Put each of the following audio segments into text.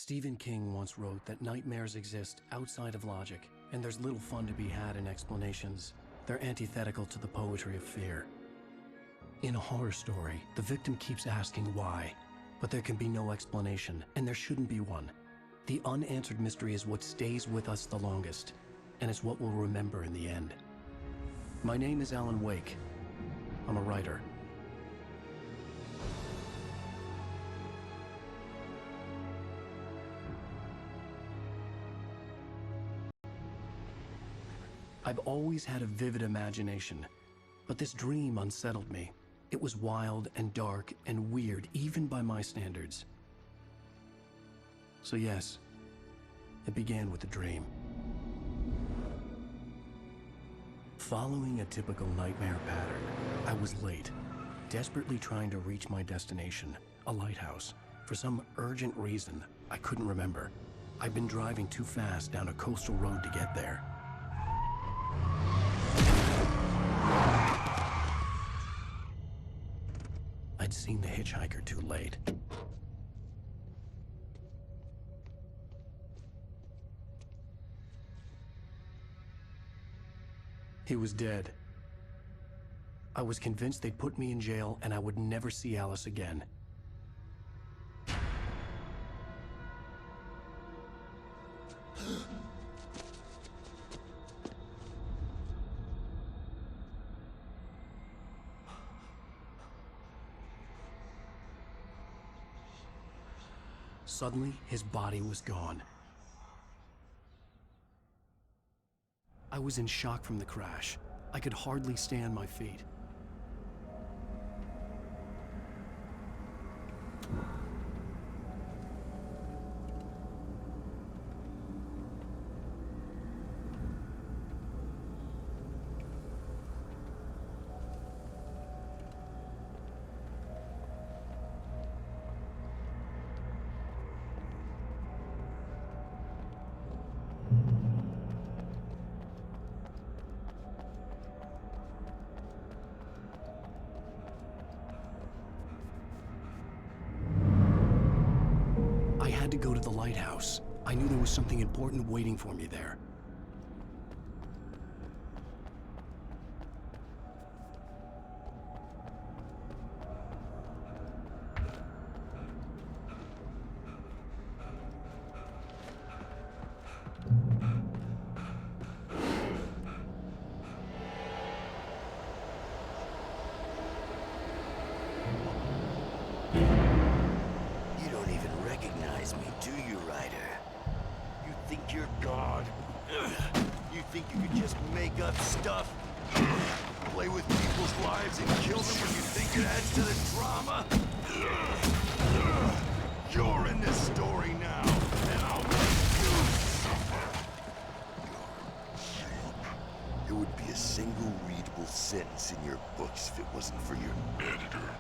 Stephen King once wrote that nightmares exist outside of logic, and there's little fun to be had in explanations. They're antithetical to the poetry of fear. In a horror story, the victim keeps asking why, but there can be no explanation, and there shouldn't be one. The unanswered mystery is what stays with us the longest, and it's what we'll remember in the end. My name is Alan Wake. I'm a writer. I've always had a vivid imagination, but this dream unsettled me. It was wild and dark and weird, even by my standards. So yes, it began with a dream. Following a typical nightmare pattern, I was late, desperately trying to reach my destination, a lighthouse. For some urgent reason, I couldn't remember. I'd been driving too fast down a coastal road to get there. I'd seen the hitchhiker too late. He was dead. I was convinced they'd put me in jail and I would never see Alice again. Suddenly, his body was gone. I was in shock from the crash. I could hardly stay on my feet. I had to go to the lighthouse. I knew there was something important waiting for me there. Think you could just make up stuff? Play with people's lives and kill them when you think it adds to the drama? You're in this story now, and I'll make you suffer. There would be a single readable sentence in your books if it wasn't for your editor.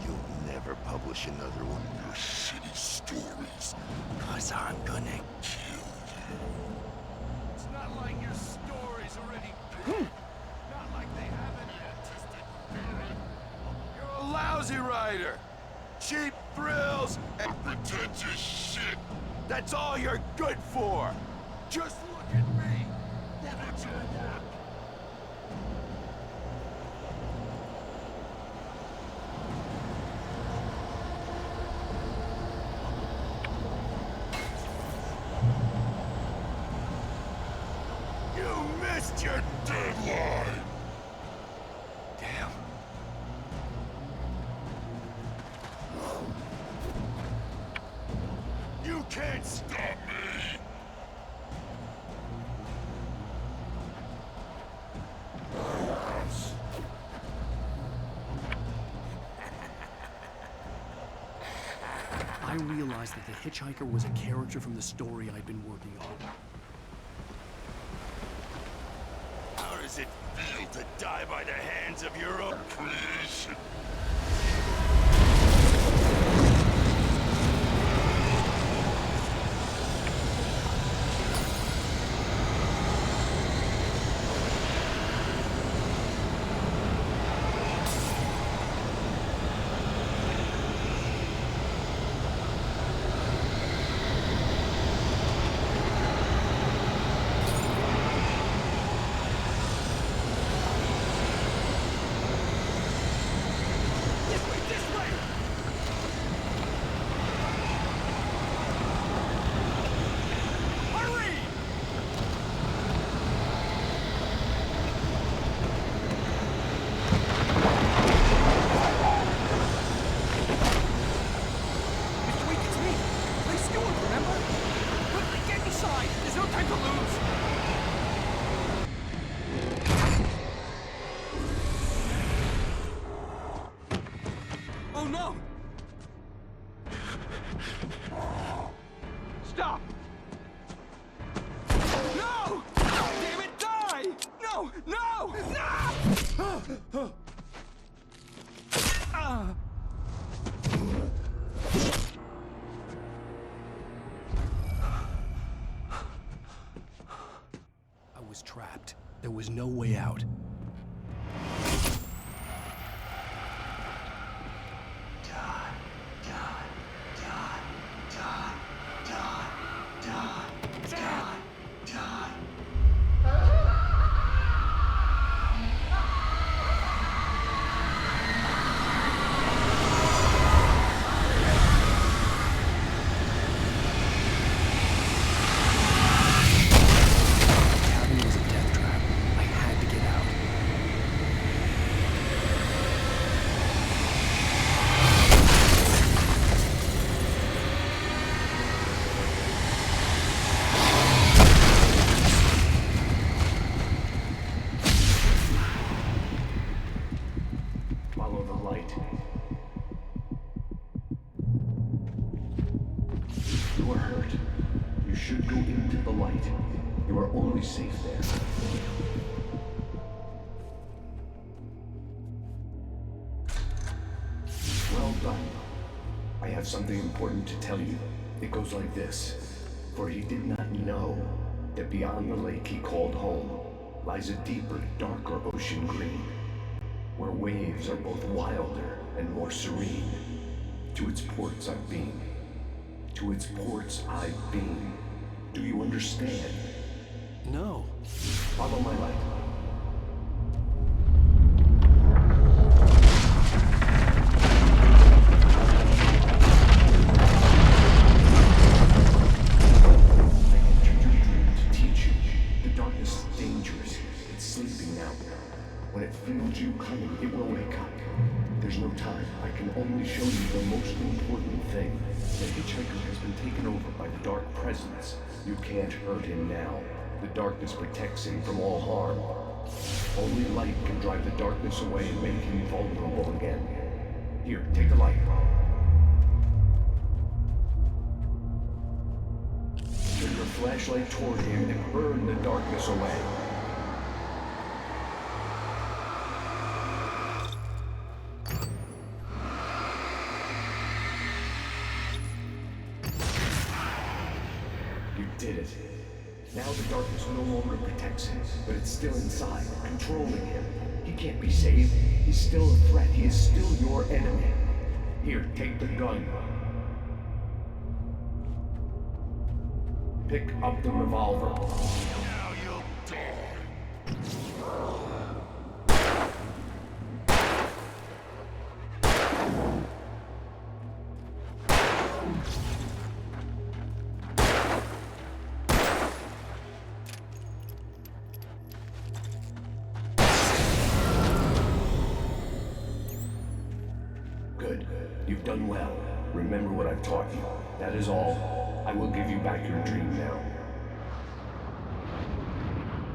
You'll never publish another one of your shitty stories, 'cause I'm gonna kill you. It's not like your story's already big. Not like they haven't artistic merit. You're a lousy writer. Cheap thrills and pretentious shit. That's all you're good for. Just look at me. Never turned up. Your deadline! Damn. You can't stop me! I realized that the hitchhiker was a character from the story I'd been working on. How does it feel to die by the hands of your own creation? Stop! No! Damn it, die! No! No! No! I was trapped. There was no way out. Safe there. Well done. I have something important to tell you. It goes like this. For he did not know that beyond the lake he called home lies a deeper, darker ocean green, where waves are both wilder and more serene. To its ports I've been. To its ports I've been. Do you understand? No. Follow my light. I entered your dream to teach you. The darkness is dangerous. It's sleeping now. When it feels you coming, it will wake up. There's no time. I can only show you the most important thing. The hitchhiker has been taken over by the dark presence. You can't hurt him now. The darkness protects him from all harm. Only light can drive the darkness away and make him vulnerable again. Here, take the light. Turn your flashlight toward him and burn the darkness away. You did it. Now the darkness no longer protects him, but it's still inside, controlling him. He can't be saved. He's still a threat. He is still your enemy. Here, take the gun. Pick up the revolver. Now you'll die. Good. You've done well. Remember what I've taught you. That is all. I will give you back your dream now.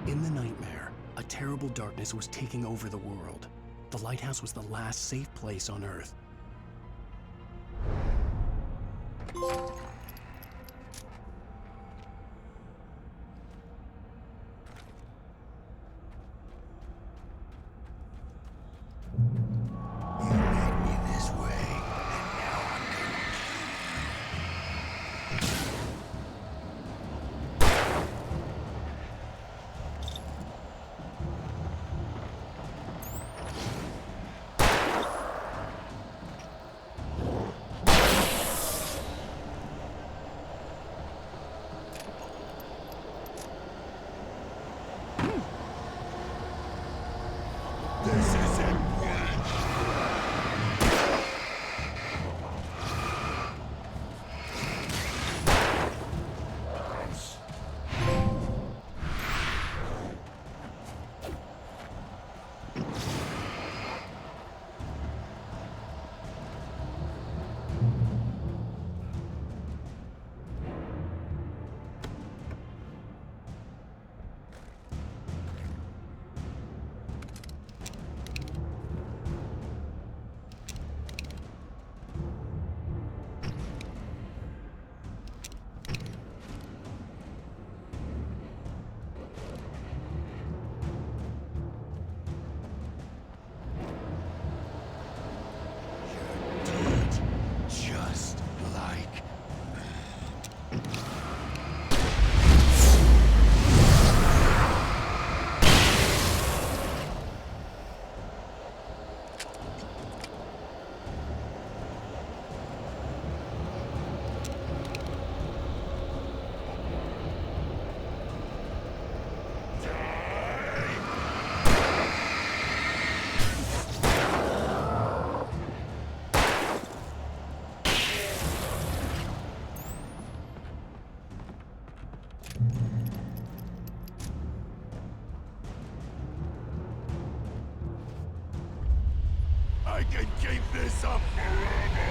In the nightmare, a terrible darkness was taking over the world. The lighthouse was the last safe place on Earth. keep this up forever!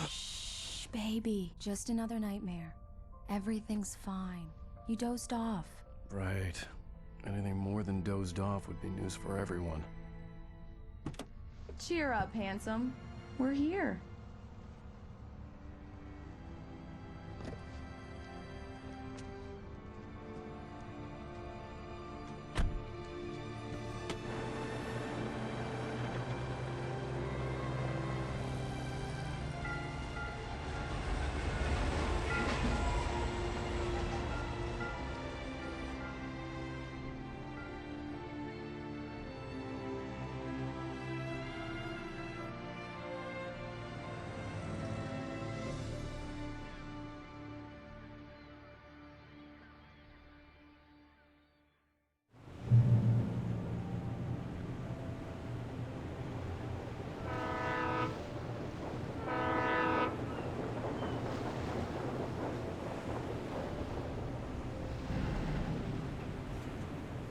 Shh, baby. Just another nightmare. Everything's fine. You dozed off. Right. Anything more than dozed off would be news for everyone. Cheer up, handsome. We're here.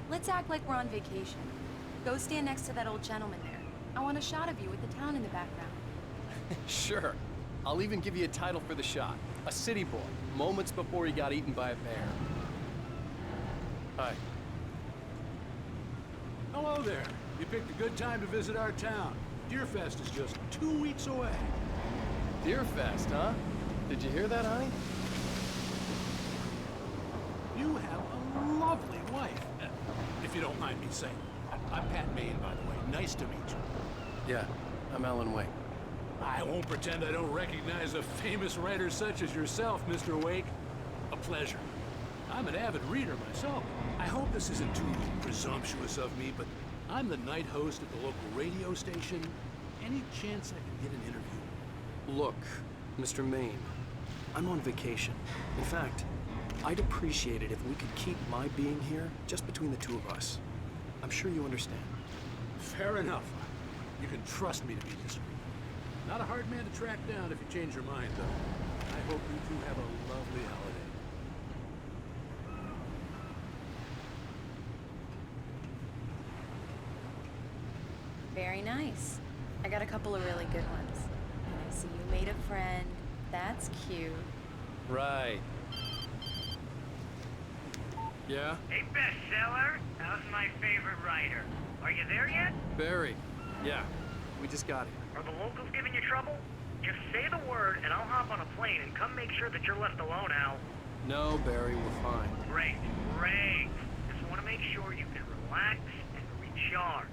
Let's act like we're on vacation. Go stand next to that old gentleman there. I want a shot of you with the town in the background. Sure. I'll even give you a title for the shot. A city boy, moments before he got eaten by a bear. Hi. Hello there. You picked a good time to visit our town. Deerfest is just 2 weeks away. Deerfest, huh? Did you hear that, honey? You have a lovely wife, if you don't mind me saying. I'm Pat Maine, by the way. Nice to meet you. Yeah, I'm Alan Wake. I won't pretend I don't recognize a famous writer such as yourself, Mr. Wake. A pleasure. I'm an avid reader myself. I hope this isn't too presumptuous of me, but I'm the night host at the local radio station. Any chance I can get an interview? Look, Mr. Maine, I'm on vacation. In fact, I'd appreciate it if we could keep my being here just between the two of us. I'm sure you understand. Fair enough. You can trust me to be discreet. Not a hard man to track down if you change your mind, though. I hope you two have a lovely holiday. Very nice. I got a couple of really good ones. And I see you made a friend. That's cute. Right. Yeah? Hey, bestseller, how's my favorite writer? Are you there yet? Barry. Yeah. We just got here. Are the locals giving you trouble? Just say the word and I'll hop on a plane and come make sure that you're left alone, Al. No, Barry, we're fine. Great, great. Just want to make sure you can relax and recharge.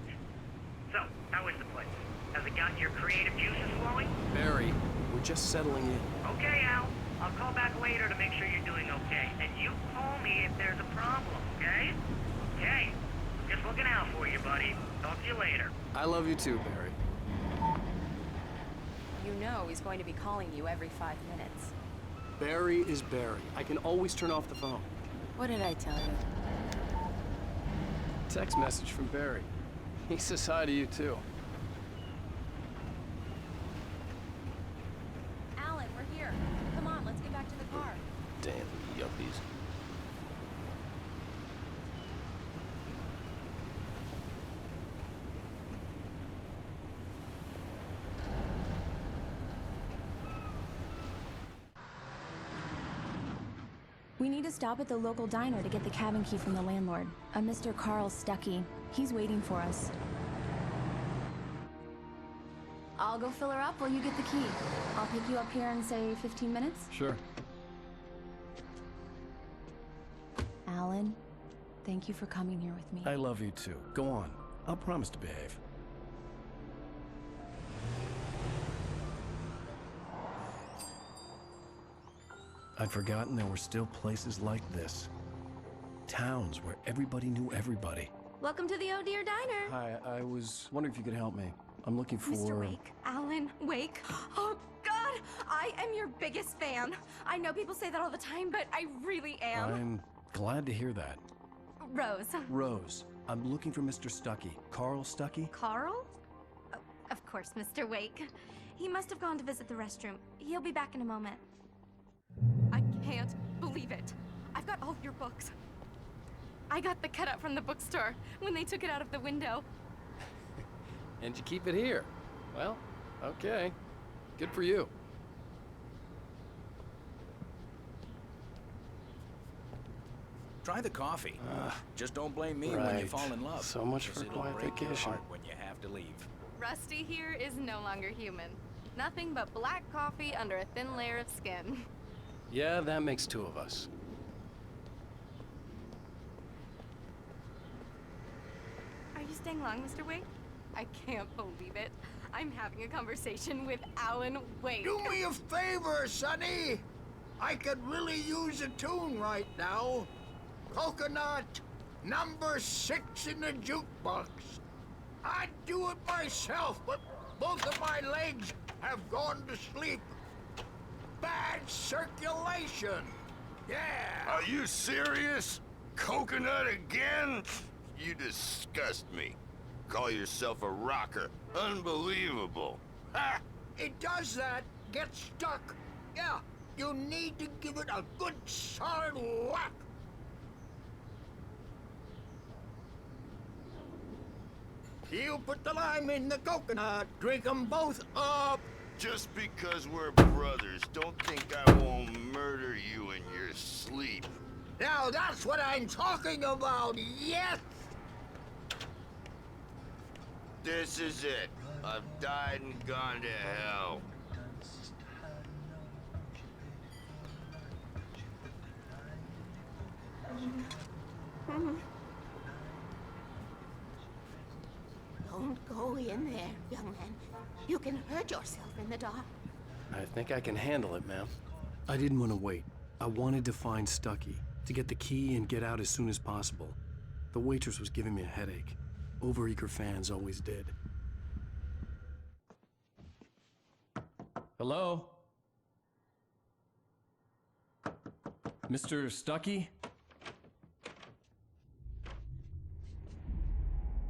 So, how is the place? Has it gotten your creative juices flowing? Barry, we're just settling in. Okay, Al. I'll call back later to make sure you're doing okay. And you call me if there's a problem, okay? Okay. Just looking out for you, buddy. Talk to you later. I love you too, Barry. You know he's going to be calling you every 5 minutes. Barry is Barry. I can always turn off the phone. What did I tell you? text message from Barry. He says hi to you, too. Alan, we're here. Come on, let's get back to the car. Damn yuppies. We need to stop at the local diner to get the cabin key from the landlord, a Mr. Carl Stuckey. He's waiting for us. I'll go fill her up while you get the key. I'll pick you up here in, say, 15 minutes? Sure. Alan, thank you for coming here with me. I love you too. Go on. I'll promise to behave. I'd forgotten there were still places like this. Towns where everybody knew everybody. Welcome to the Oh Dear Diner. Hi, I was wondering if you could help me. I'm looking for... Mr. Wake, Alan Wake. Oh, God, I am your biggest fan. I know people say that all the time, but I really am. I'm glad to hear that. Rose. Rose, I'm looking for Mr. Stuckey. Carl Stuckey? Carl? Oh, of course, Mr. Wake. He must have gone to visit the restroom. He'll be back in a moment. I can't believe it. I've got all your books. I got the cutout from the bookstore when they took it out of the window. And you keep it here. Well, okay. Good for you. Try the coffee. Just don't blame me when you Right. fall in love. So much for a 'cause it'll quiet break your vacation. heart when you have to leave. Rusty here is no longer human. Nothing but black coffee under a thin layer of skin. Yeah, that makes two of us. Are you staying long, Mr. Wake? I can't believe it. I'm having a conversation with Alan Wake. Do me a favor, Sonny. I could really use a tune right now. Coconut, number 6 in the jukebox. I'd do it myself, but both of my legs have gone to sleep. Bad circulation. Yeah. Are you serious? Coconut again? You disgust me. Call yourself a rocker. Unbelievable. Ha! It does that. Get stuck. Yeah, you need to give it a good solid whack. You put the lime in the coconut. Drink them both up. Just because we're brothers, don't think I won't murder you in your sleep. Now that's what I'm talking about, yes! This is it. I've died and gone to hell. Don't go in there, young man. You can hurt yourself in the dark. I think I can handle it, ma'am. I didn't want to wait. I wanted to find Stuckey, to get the key and get out as soon as possible. The waitress was giving me a headache. Overeager fans always did. Hello? Mr. Stuckey?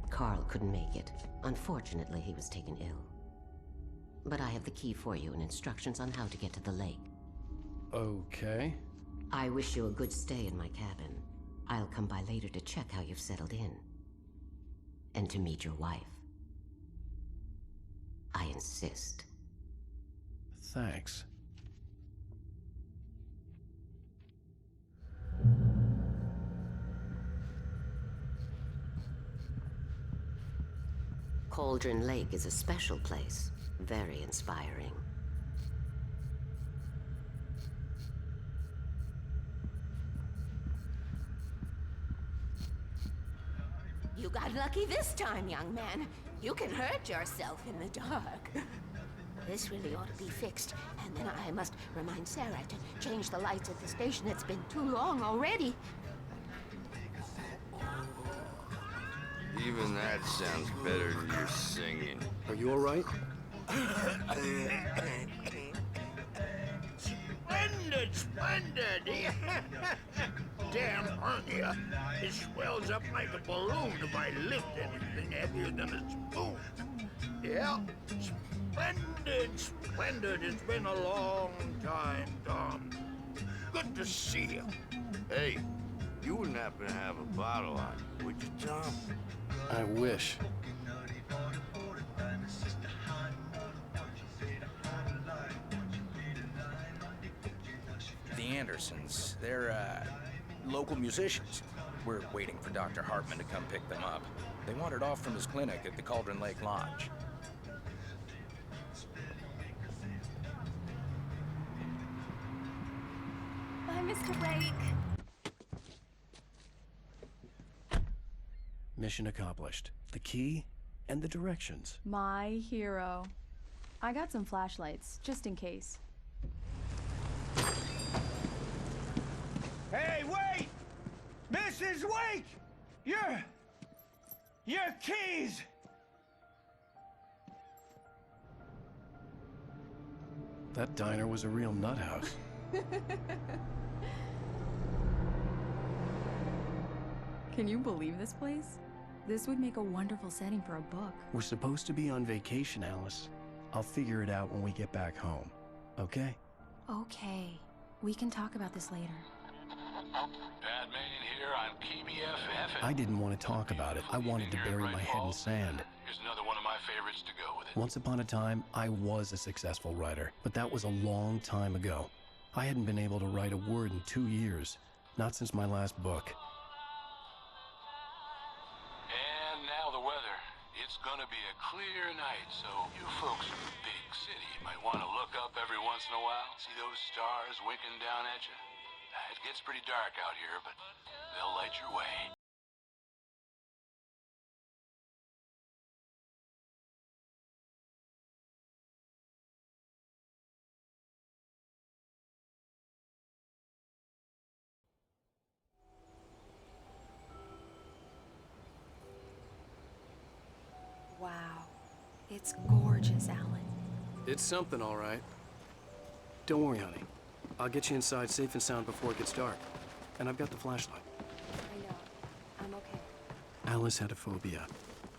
Carl couldn't make it. Unfortunately, he was taken ill. But I have the key for you and instructions on how to get to the lake. Okay. I wish you a good stay in my cabin. I'll come by later to check how you've settled in. And to meet your wife. I insist. Thanks. Cauldron Lake is a special place. Very inspiring. You got lucky this time, young man. You can hurt yourself in the dark. This really ought to be fixed. And then I must remind Sarah to change the lights at the station. It's been too long already. Even that sounds better than your singing. Are you all right? Splendid, splendid! damn hernia. It swells up like a balloon if I lift anything heavier than a spoon. Yeah, splendid, splendid. It's been a long time, Tom. Good to see you. Hey, you wouldn't happen to have a bottle on you, would you, Tom? I wish. The Andersons, they're, local musicians. We're waiting for Dr. Hartman to come pick them up. They wandered off from his clinic at the Cauldron Lake Lodge. Bye, Mr. Wake. Mission accomplished. The key and the directions. My hero. I got some flashlights, just in case. Hey, wait! Mrs. Wake! Your keys! That diner was a real nut house. Can you believe this place? This would make a wonderful setting for a book. We're supposed to be on vacation, Alice. I'll figure it out when we get back home. Okay? Okay. We can talk about this later. Batman here on KBFF. I didn't want to talk about it. I wanted to bury my head in sand. Here's another one of my favorites to go with it. Once upon a time, I was a successful writer, but that was a long time ago. I hadn't been able to write a word in 2 years, not since my last book. And now the weather. It's gonna be a clear night, so you folks in the big city might want to look up every once in a while. See those stars winking down at you? It gets pretty dark out here, but they'll light your way. Wow. It's gorgeous, Alan. It's something, all right. Don't worry, honey. I'll get you inside safe and sound before it gets dark. And I've got the flashlight. I know. I'm okay. Alice had a phobia,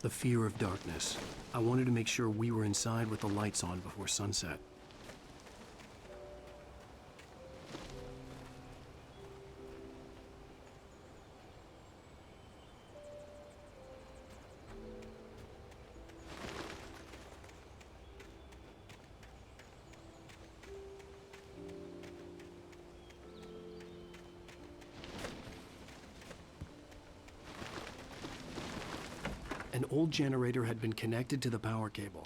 the fear of darkness. I wanted to make sure we were inside with the lights on before sunset. An old generator had been connected to the power cable.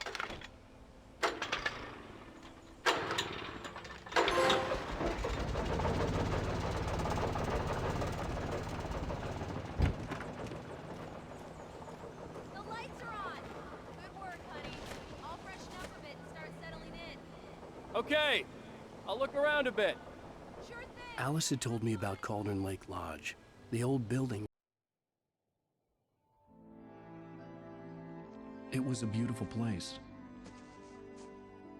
The lights are on. Good work, honey. I'll freshen up a bit and start settling in. Okay, I'll look around a bit. Sure thing. Alice had told me about Cauldron Lake Lodge, the old building. It was a beautiful place.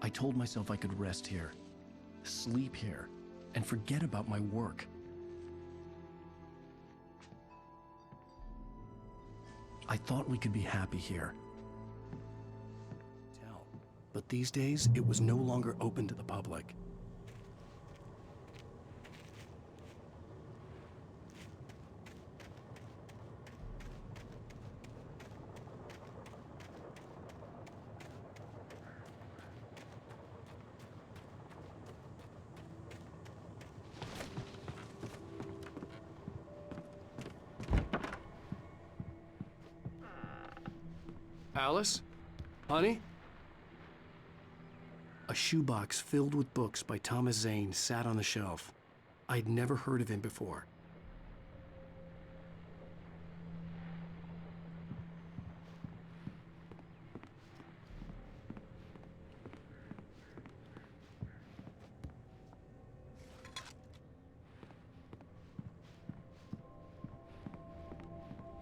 I told myself I could rest here, sleep here, and forget about my work. I thought we could be happy here. But these days, it was no longer open to the public. Alice? Honey? A shoebox filled with books by Thomas Zane sat on the shelf. I'd never heard of him before.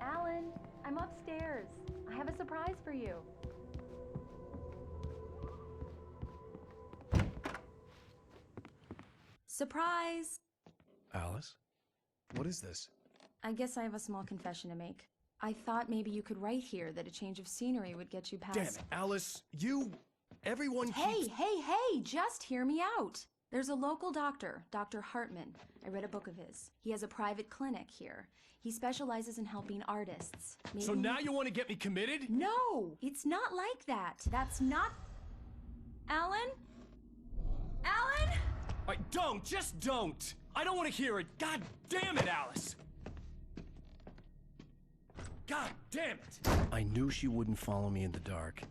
Alan, I'm upstairs. I have a surprise for you. Surprise! Alice? What is this? I guess I have a small confession to make. I thought maybe you could write here that a change of scenery would get you past... Damn it, Alice, everyone Hey, keeps... hey, just hear me out. There's a local doctor, Dr. Hartman. I read a book of his. He has a private clinic here. He specializes in helping artists. Maybe... So now you want to get me committed? No, it's not like that. That's not... Alan? Alan? Just don't! I don't want to hear it! God damn it, Alice! God damn it! I knew she wouldn't follow me in the dark.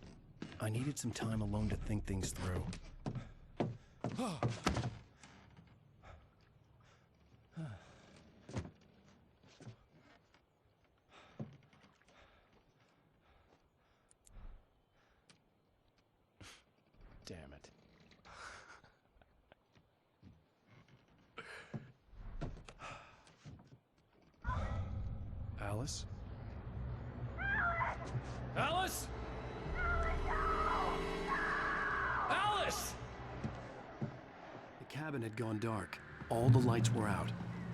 I needed some time alone to think things through. Damn it. Alice? Alice? Alice! The cabin had gone dark. All the lights were out.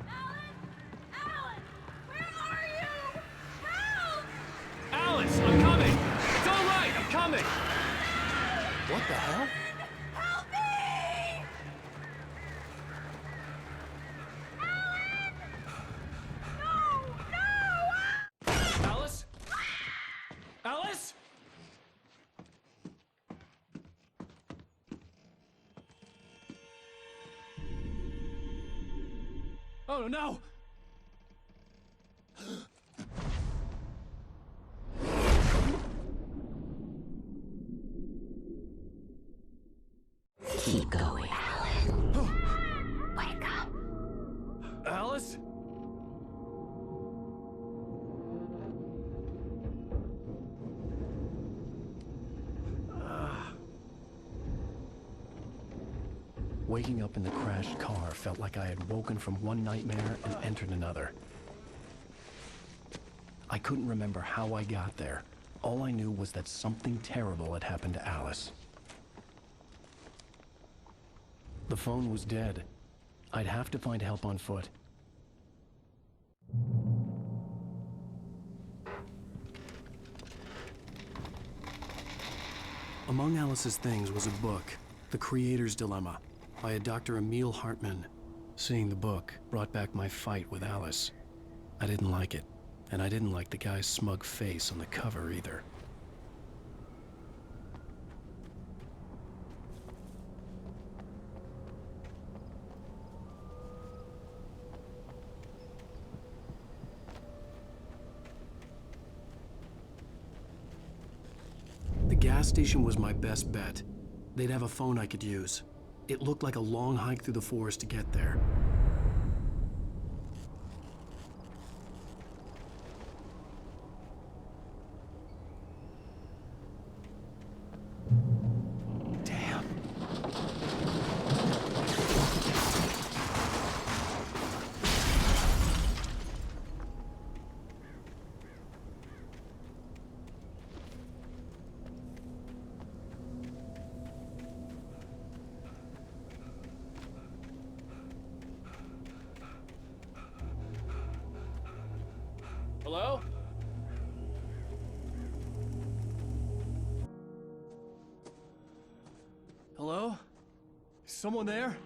Alan! Where are you? Help! Alice, I'm coming! It's all right, I'm coming! What the hell? Help me! Alan! No! Alice? Alice? Oh no! Keep going, Alan. Wake up. Alice? Waking up in the crashed car felt like I had woken from one nightmare and entered another. I couldn't remember how I got there. All I knew was that something terrible had happened to Alice. The phone was dead. I'd have to find help on foot. Among Alice's things was a book, The Creator's Dilemma, by a Dr. Emil Hartman. Seeing the book brought back my fight with Alice. I didn't like it, and I didn't like the guy's smug face on the cover either. The gas station was my best bet. They'd have a phone I could use. It looked like a long hike through the forest to get there. Damn. Hello? Hello? Is someone there?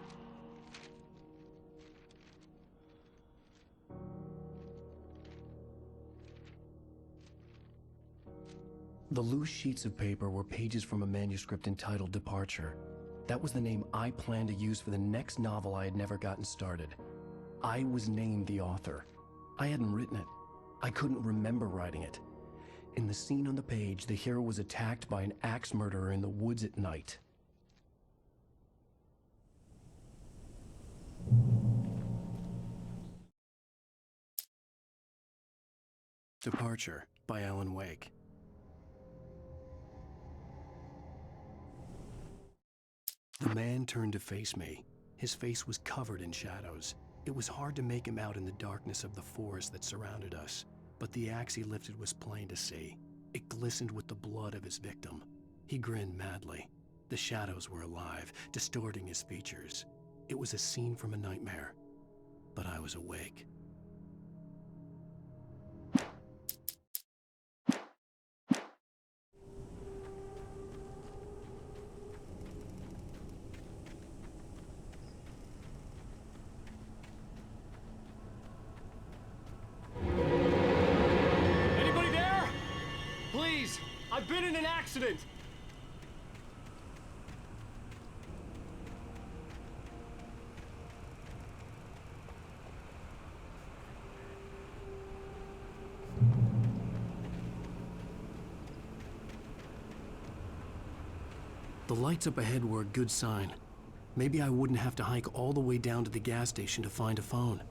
The loose sheets of paper were pages from a manuscript entitled Departure. That was the name I planned to use for the next novel I had never gotten started. I was named the author. I hadn't written it. I couldn't remember writing it. In the scene on the page, the hero was attacked by an axe murderer in the woods at night. Departure by Alan Wake. The man turned to face me. His face was covered in shadows. It was hard to make him out in the darkness of the forest that surrounded us, but the axe he lifted was plain to see. It glistened with the blood of his victim. He grinned madly. The shadows were alive, distorting his features. It was a scene from a nightmare, but I was awake. I've been in an accident! The lights up ahead were a good sign. Maybe I wouldn't have to hike all the way down to the gas station to find a phone.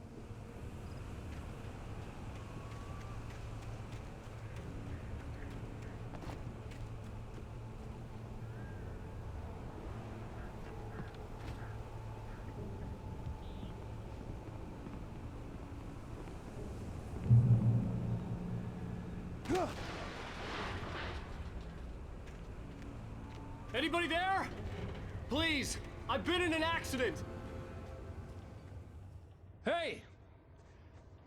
Anybody there? Please, I've been in an accident. Hey!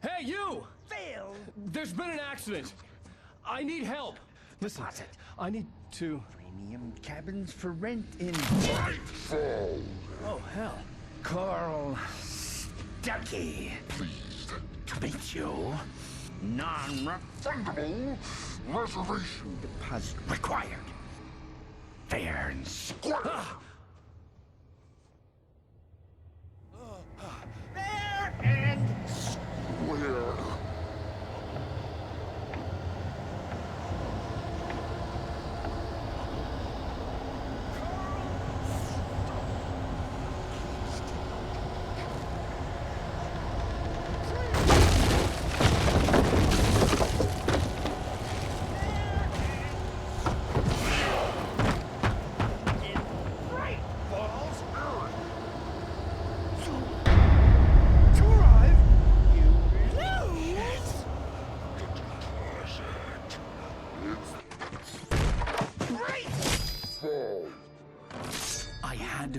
Hey, you! Phil! There's been an accident. I need help. Listen, I need to... Premium cabins for rent in... Oh, hell. Carl Stuckey. Pleased to meet you. Non-refundable reservation deposit required. Fair and square. Fair and square.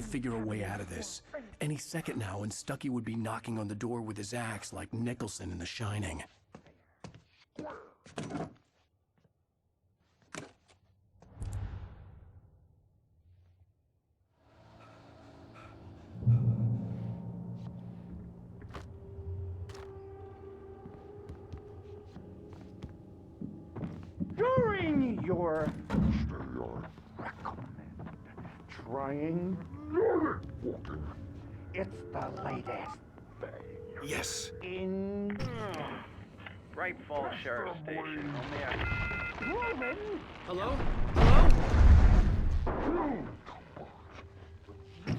Figure a way out of this. Any second now, and Stuckey would be knocking on the door with his axe like Nicholson in The Shining. During your trying it's the latest thing. Yes. In Bright Falls Sheriff Station. Roman. Hello? Hello?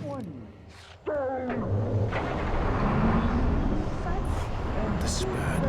One stone. The spat.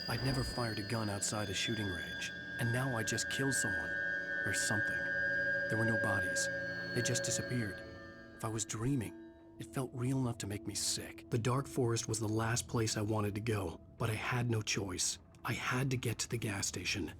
I'd never fired a gun outside a shooting range, and now I just killed someone. Or something. There were no bodies. They just disappeared. If I was dreaming, it felt real enough to make me sick. The dark forest was the last place I wanted to go, but I had no choice. I had to get to the gas station.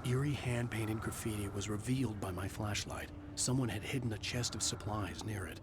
Eerie hand-painted graffiti was revealed by my flashlight. Someone had hidden a chest of supplies near it.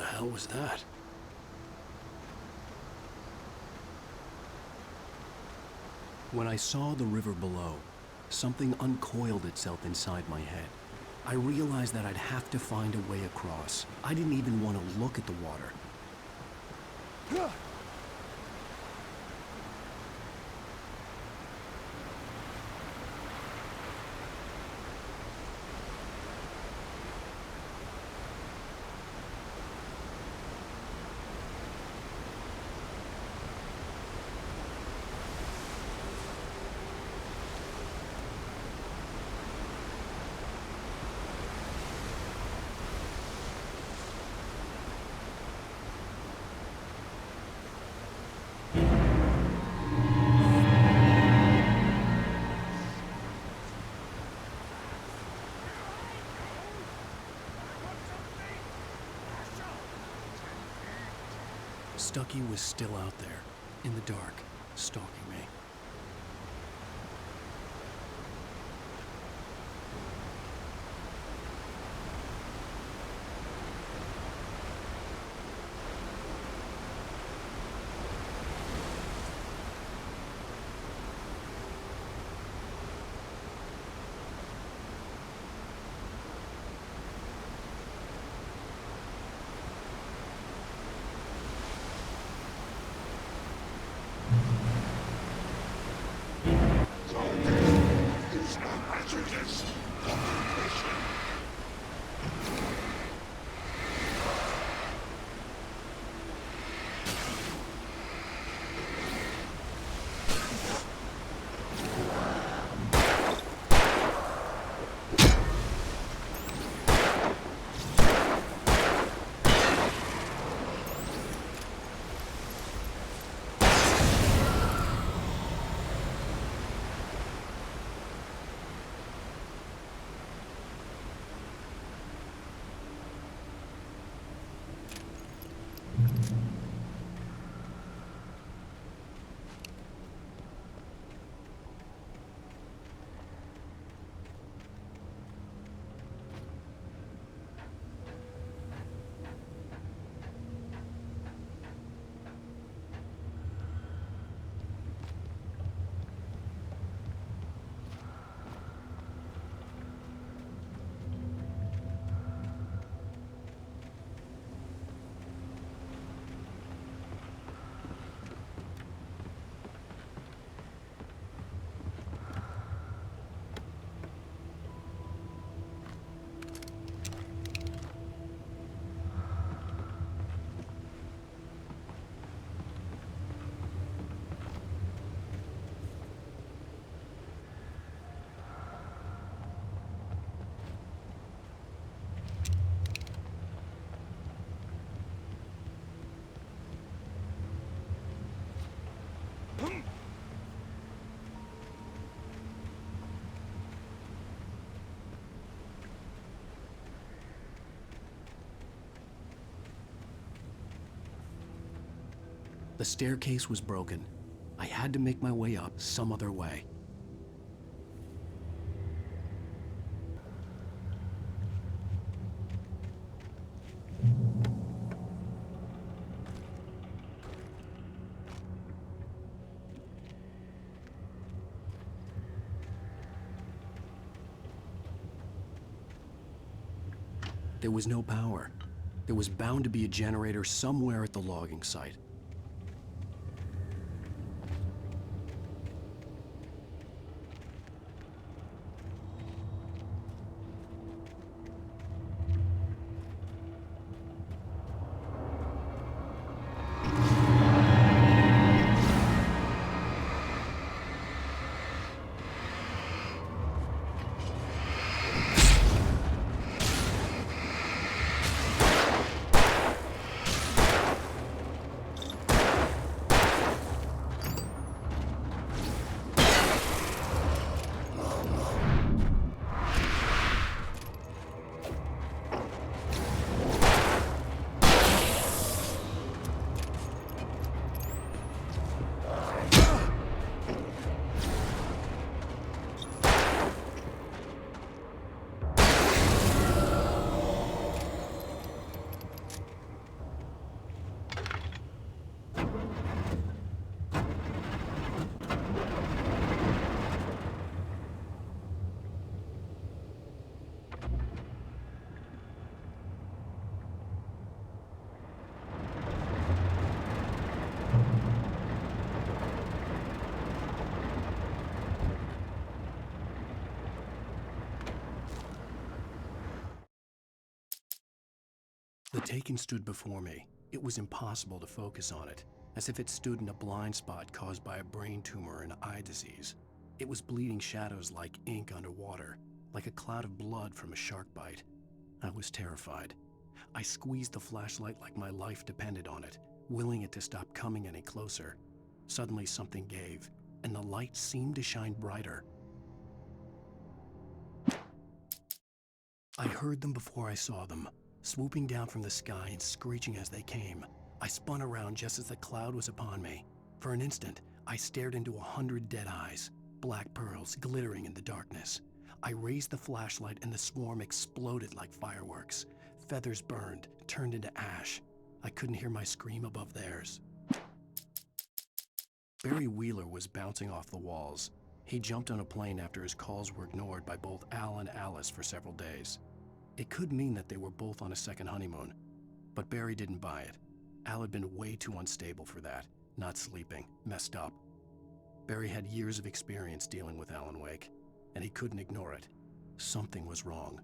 hell was that? When I saw the river below, something uncoiled itself inside my head. I realized that I'd have to find a way across. I didn't even want to look at the water. Stucky was still out there, in the dark, stalking me. The staircase was broken. I had to make my way up some other way. There was no power. There was bound to be a generator somewhere at the logging site. The Taken stood before me. It was impossible to focus on it, as if it stood in a blind spot caused by a brain tumor and eye disease. It was bleeding shadows like ink underwater, like a cloud of blood from a shark bite. I was terrified. I squeezed the flashlight like my life depended on it, willing it to stop coming any closer. Suddenly something gave, and the light seemed to shine brighter. I heard them before I saw them, swooping down from the sky and screeching as they came. I spun around just as the cloud was upon me. For an instant, I stared into 100 dead eyes, black pearls glittering in the darkness. I raised the flashlight and the swarm exploded like fireworks. Feathers burned, turned into ash. I couldn't hear my scream above theirs. Barry Wheeler was bouncing off the walls. He jumped on a plane after his calls were ignored by both Al and Alice for several days. It could mean that they were both on a second honeymoon, but Barry didn't buy it. Al had been way too unstable for that, not sleeping, messed up. Barry had years of experience dealing with Alan Wake, and he couldn't ignore it. Something was wrong.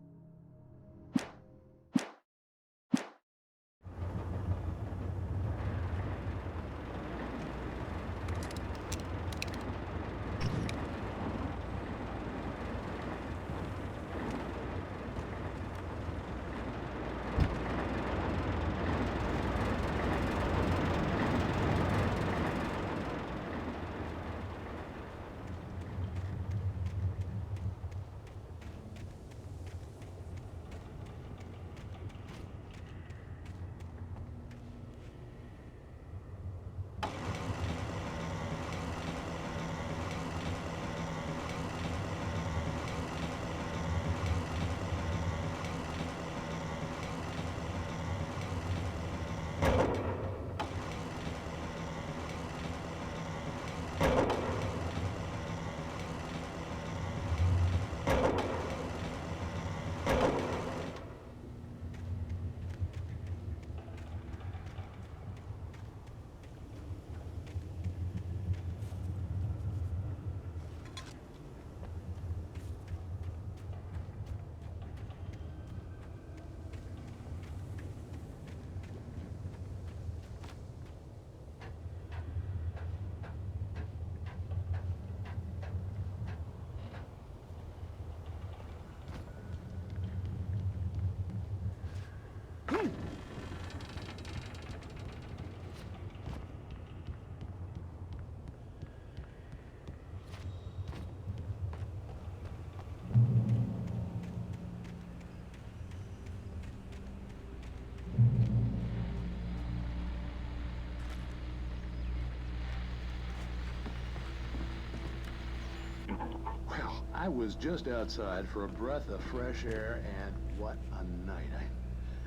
Well, I was just outside for a breath of fresh air, and what a night.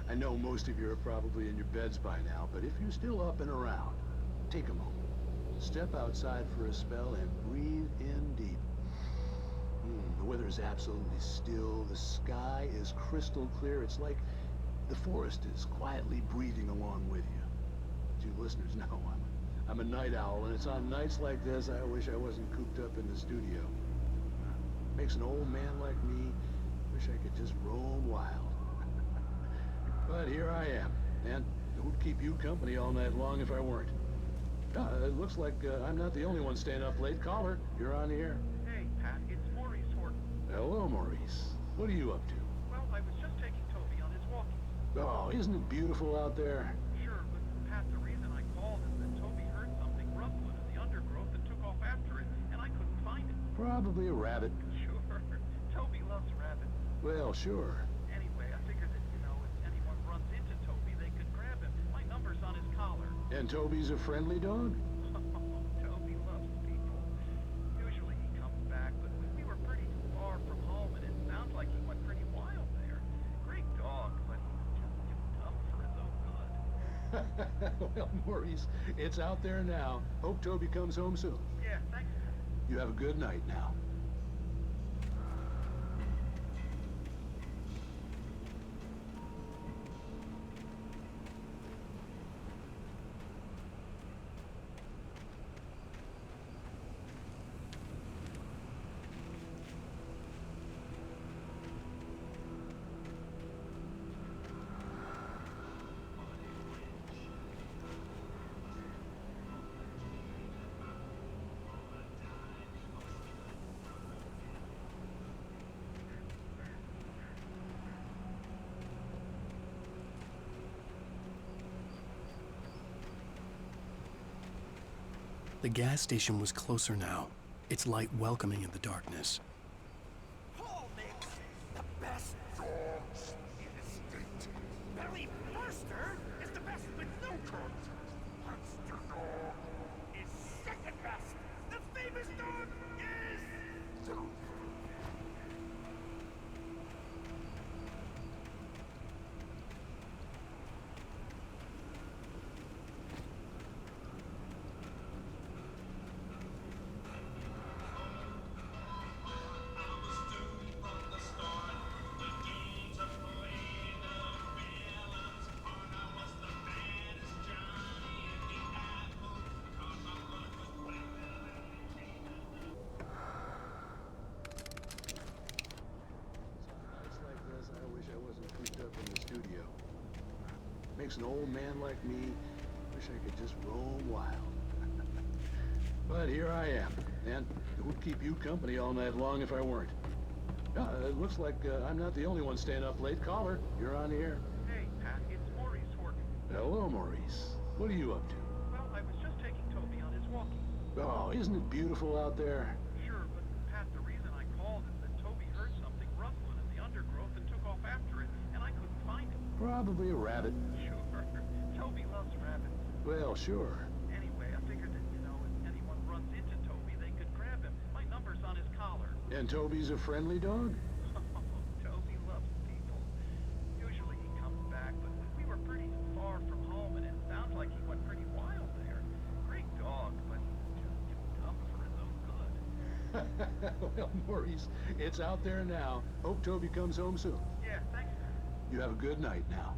I know most of you are probably in your beds by now, but if you're still up and around, take a moment. Step outside for a spell and breathe in deep. The weather is absolutely still. The sky is crystal clear. It's like the forest is quietly breathing along with you. As you listeners know, I'm a night owl, and it's on nights like this I wish I wasn't cooped up in the studio. Makes an old man like me wish I could just roam wild. But here I am, and who'd keep you company all night long if I weren't? It looks like I'm not the only one staying up late. Caller, you're on the air. Hey, Pat, it's Maurice Horton. Hello, Maurice. What are you up to? Well, I was just taking Toby on his walkie. Oh, isn't it beautiful out there? Sure, but Pat, the reason I called is that Toby heard something rustling in the undergrowth and took off after it, and I couldn't find it. Probably a rabbit. Sure. Toby loves rabbits. Well, sure. Anyway, I figured that, if anyone runs into Toby, they could grab him. My number's on his collar. And Toby's a friendly dog? Toby loves people. Usually he comes back, but we were pretty far from home, and it sounds like he went pretty wild there. Great dog, but just too tough for his own good. Well, Maurice, it's out there now. Hope Toby comes home soon. Yeah, thanks. You have a good night now. The gas station was closer now, its light welcoming in the darkness. Paul makes the best dogs in the state. Barry Forster is the best with no coat. Monster Dog is second best. The famous dog is... Makes an old man like me wish I could just roam wild. But here I am, and it would keep you company all night long if I weren't. It looks like I'm not the only one staying up late. Caller, you're on the air. Hey, Pat, it's Maurice Horton. Hello, Maurice. What are you up to? Well, I was just taking Toby on his walkie. Oh, isn't it beautiful out there? Sure, but Pat, the reason I called is that Toby heard something rustling in the undergrowth and took off after it, and I couldn't find it. Probably a rabbit. Sure. Toby loves rabbits. Well, sure. Anyway, I figured that, if anyone runs into Toby, they could grab him. My number's on his collar. And Toby's a friendly dog? Toby loves people. Usually he comes back, but we were pretty far from home, and it sounds like he went pretty wild there. Great dog, but just too dumb for his own good. Well, Maurice, it's out there now. Hope Toby comes home soon. Yeah, thanks. You have a good night now.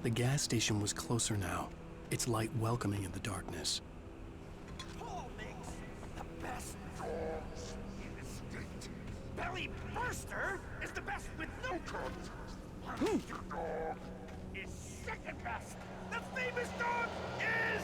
The gas station was closer now, its light welcoming in the darkness. Paul makes the best dogs in the state. Barry Forster is the best with no coat. Monster Dog is second best. The famous dog is...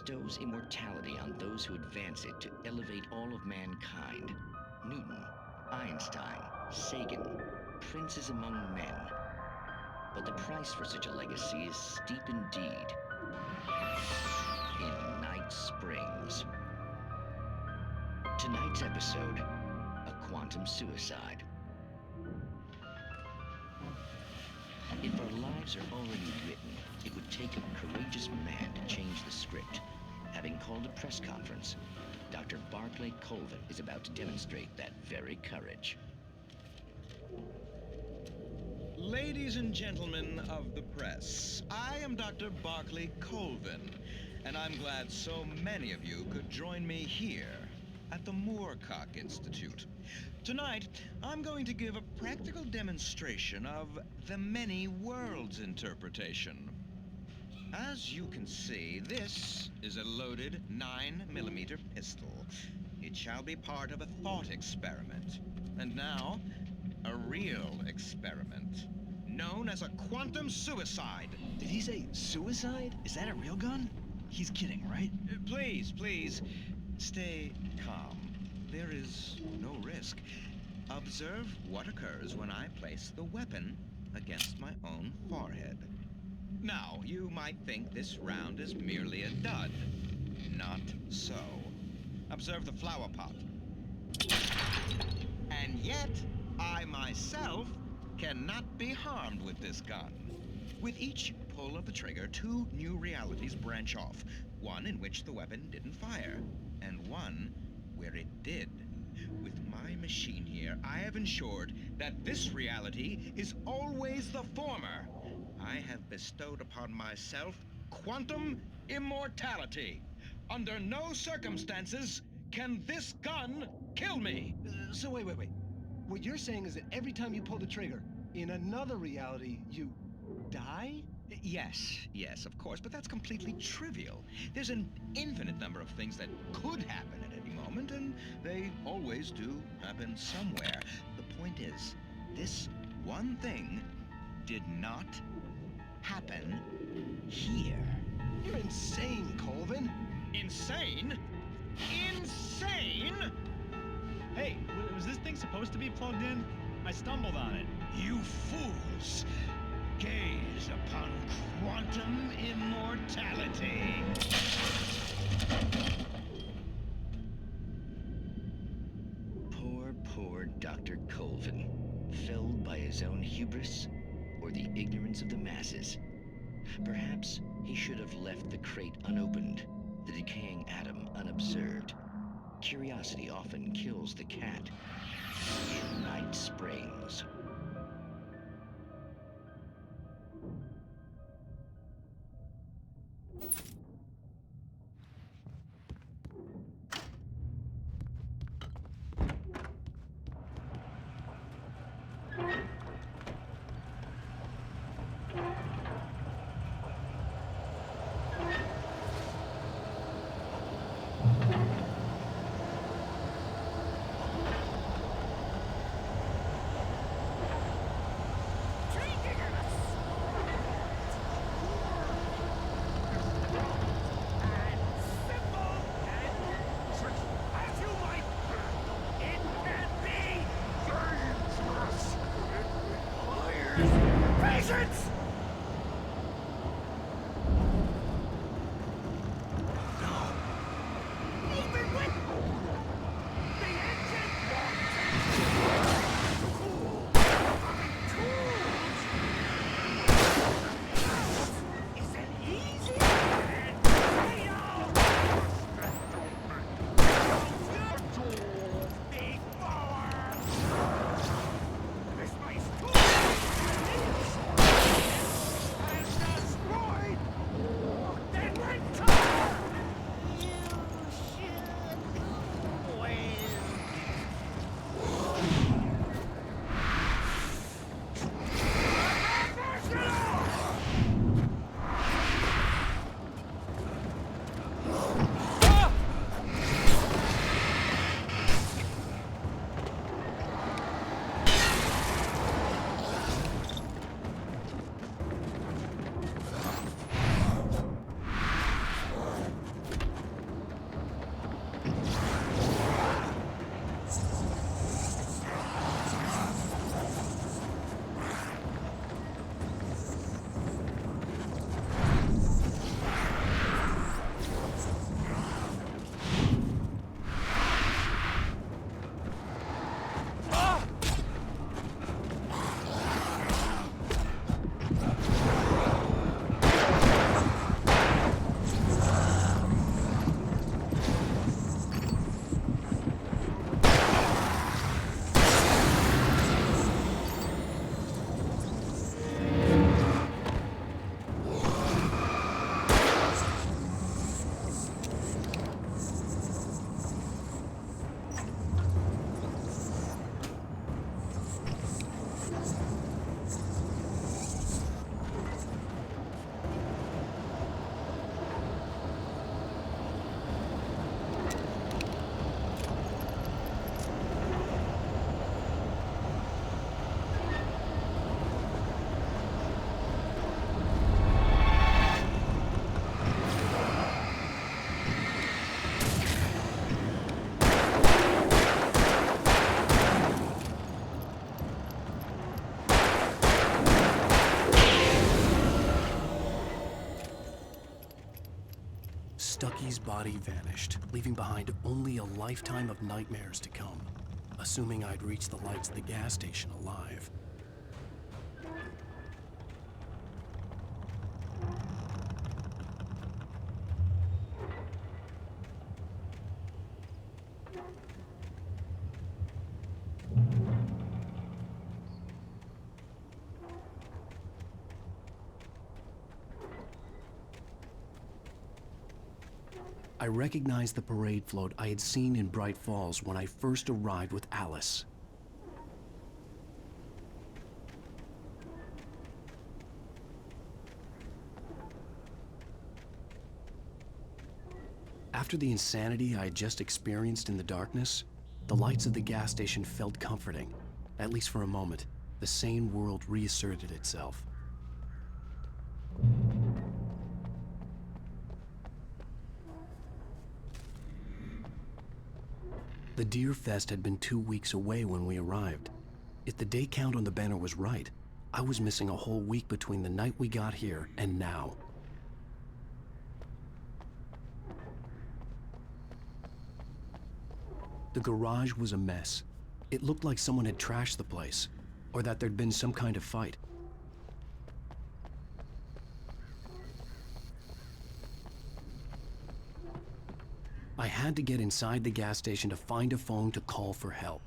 bestows immortality on those who advance it to elevate all of mankind. Newton, Einstein, Sagan, princes among men. But the price for such a legacy is steep indeed. In Night Springs. Tonight's episode, a quantum suicide. If our lives are already written, it would take a courageous man to change the script. Having called a press conference, Dr. Barclay Colvin is about to demonstrate that very courage. Ladies and gentlemen of the press, I am Dr. Barclay Colvin, and I'm glad so many of you could join me here at the Moorcock Institute. Tonight, I'm going to give a practical demonstration of the many worlds interpretation. As you can see, this is a loaded 9mm pistol. It shall be part of a thought experiment. And now, a real experiment, known as a quantum suicide. Did he say suicide? Is that a real gun? He's kidding, right? Please, please, stay calm. There is no risk. Observe what occurs when I place the weapon against my own forehead. Now, you might think this round is merely a dud. Not so. Observe the flower pot. And yet, I myself cannot be harmed with this gun. With each pull of the trigger, 2 new realities branch off. One in which the weapon didn't fire, and one where it did. With my machine here, I have ensured that this reality is always the former. I have bestowed upon myself quantum immortality. Under no circumstances can this gun kill me. So wait. What you're saying is that every time you pull the trigger, in another reality, you die? Yes, of course, but that's completely trivial. There's an infinite number of things that could happen at any moment, and they always do happen somewhere. The point is, this one thing did not happen here. You're insane, Colvin. Insane? Insane? Hey, was this thing supposed to be plugged in? I stumbled on it. You fools! Gaze upon quantum immortality. Poor Dr. Colvin, felled by his own hubris or the ignorance of the masses. Perhaps he should have left the crate unopened, the decaying atom unobserved. Curiosity often kills the cat. In Night Springs. Stucky's body vanished, leaving behind only a lifetime of nightmares to come, assuming I'd reach the lights of the gas station alive. I recognized the parade float I had seen in Bright Falls when I first arrived with Alice. After the insanity I had just experienced in the darkness, the lights of the gas station felt comforting. At least for a moment, the sane world reasserted itself. The Deer Fest had been 2 weeks away when we arrived. If the day count on the banner was right, I was missing a whole week between the night we got here and now. The garage was a mess. It looked like someone had trashed the place, or that there'd been some kind of fight. I had to get inside the gas station to find a phone to call for help.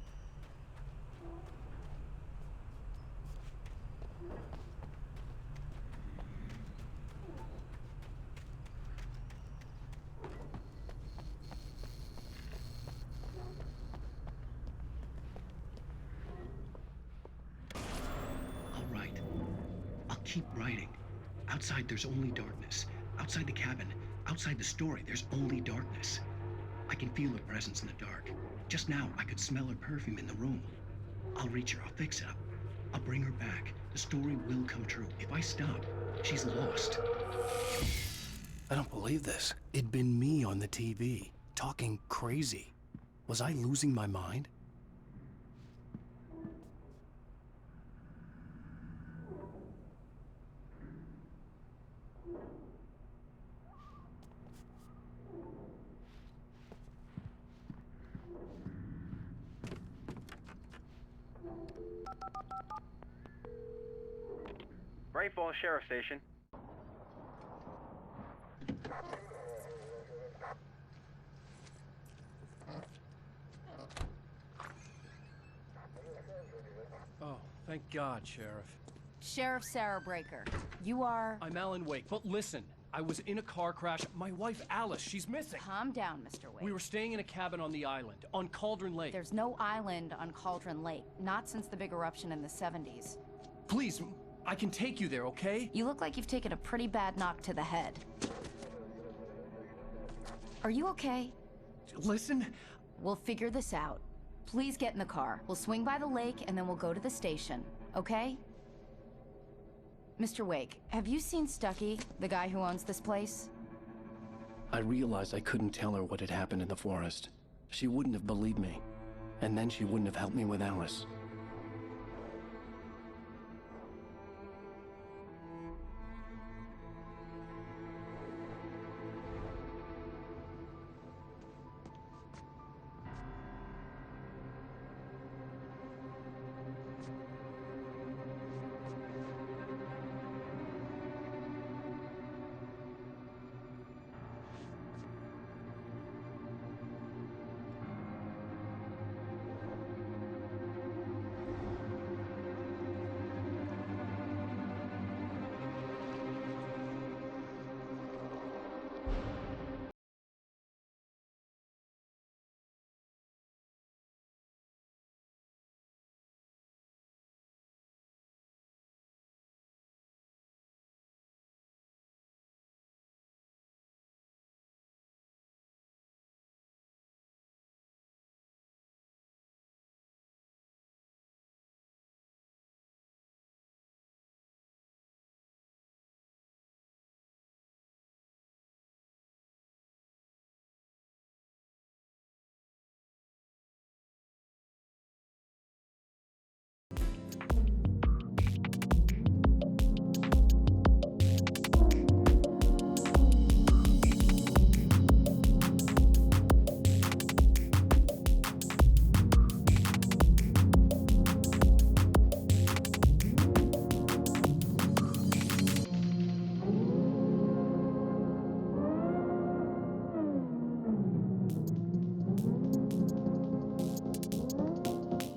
All right. I'll keep writing. Outside, there's only darkness. Outside the cabin, outside the story, there's only darkness. I can feel her presence in the dark. Just now, I could smell her perfume in the room. I'll reach her, I'll fix it up. I'll bring her back. The story will come true. If I stop, she's lost. I don't believe this. It'd been me on the TV, talking crazy. Was I losing my mind? Bright Falls Sheriff Station. Oh, thank God, Sheriff. Sheriff Sarah Breaker. You are... I'm Alan Wake, but listen. I was in a car crash. My wife, Alice, she's missing. Calm down, Mr. Wake. We were staying in a cabin on the island, on Cauldron Lake. There's no island on Cauldron Lake. Not since the big eruption in the 70s. Please, I can take you there, okay? You look like you've taken a pretty bad knock to the head. Are you okay? Listen. We'll figure this out. Please get in the car. We'll swing by the lake and then we'll go to the station, okay? Mr. Wake, have you seen Stucky, the guy who owns this place? I realized I couldn't tell her what had happened in the forest. She wouldn't have believed me. And then she wouldn't have helped me with Alice.